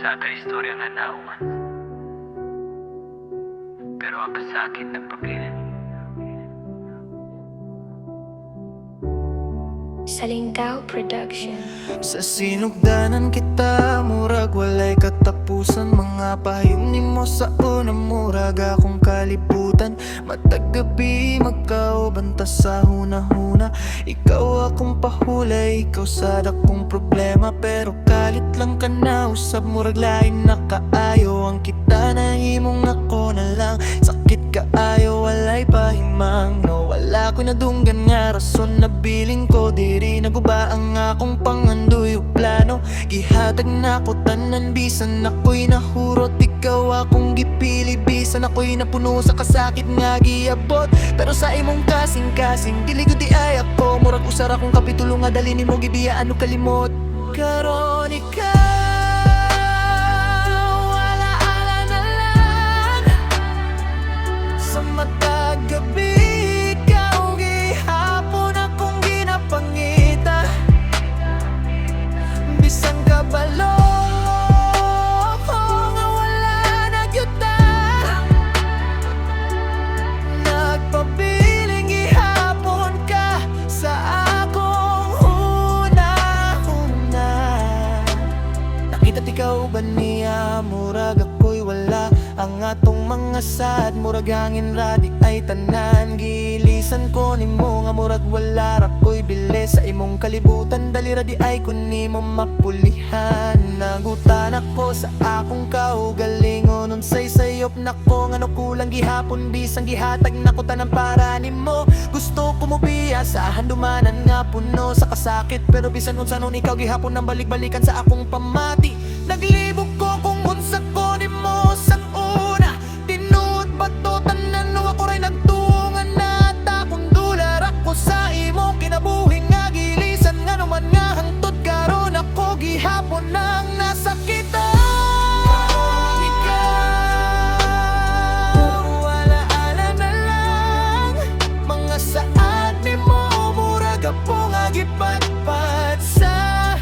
sa ato istorya nga naungan. Pero ang pasakit nagpabilin. Salintao Production. Sa sinugdanan kita, murag walay katapusan. Mga pahayom nimo sa unang murag akong kalibutan. Matag gabi magkaubanta sa hunahuna. Ikaw akong pahulay, ikaw sad akong problema. Pero kalit lang ka na usab, murag lain na kaayo. Ang kita nahimong ako na lang, sakit kaayo, walay pahimang. No, wala ko nadunggan nga rason na biling ko diri naguba ang akong pangandoy o plano. Gihatag na ko tanan bisan ako'y nahurot, ikaw akong gipili bisan ako'y napuno sa kasakit nga giabot. Pero sa imong kasing-kasing dili gud di ay ako, murag usar akong kapitulo nga dali nimo gibiyaan o kalimot. Karon ikaw alaala na lang sa matag gabi. Ikaw gihapon akong ginapangita bisan kabalo ko nga wala na gyuta. Nagpabiling gihapon ka sa akong una-una. Nakita ikaw ba niya, murag ako'y wala. Ang atong mga sad, murag hangin radi ay tanan. Gilisan ko nimo nga murag wala ra ko'y bilis sa imong kalibutan. Dali radi ay kun nimo mapulihan. Nagutan ako sa akong kaugalingon, unsay sayop nako nga no kulang gihapon bisang gihatag nako tanan para nimo. Gusto ko mo biya sa handumanan nga puno sa kasakit, pero bisan unsa nun ikaw gihapon nang balik-balikan sa akong pamati. Naglibog ko kung unsa ko nimo sa una. Tinuod ba to tanan no ako ray nagtuongan na takong dular ako sa imo kinabuhi nga gilisan nga naman nga hangtod karon ako gihapon nang nasakitan. Ikaw alaala na lang mga saad nimo, murag po nga gipatpat sa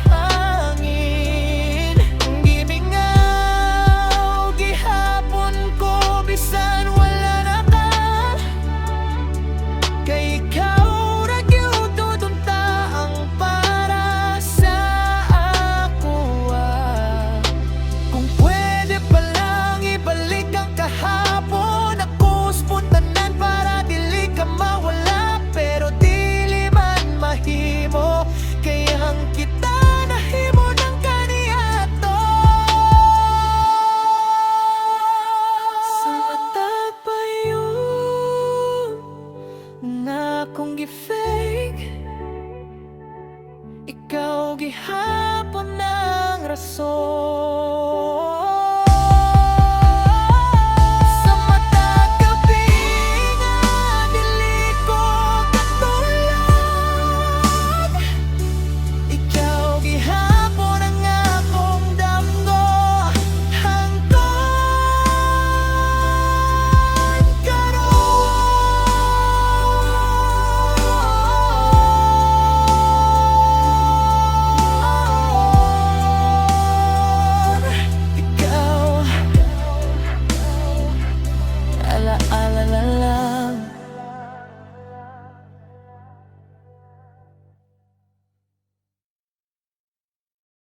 hangin. Gimingaw gihapon ko bisan wala na ka. Kay ikaw ra gyud tudunta ang para sa ako. Kung pwede pa lang ibalik ang kahapon, ako spontanan para dili ka mawala. Pero dili man mahimo, kaya ang kita nahimo ng kaniadto. Sa matag pa yun na akong gi-fake, ikaw gihapon ng rason.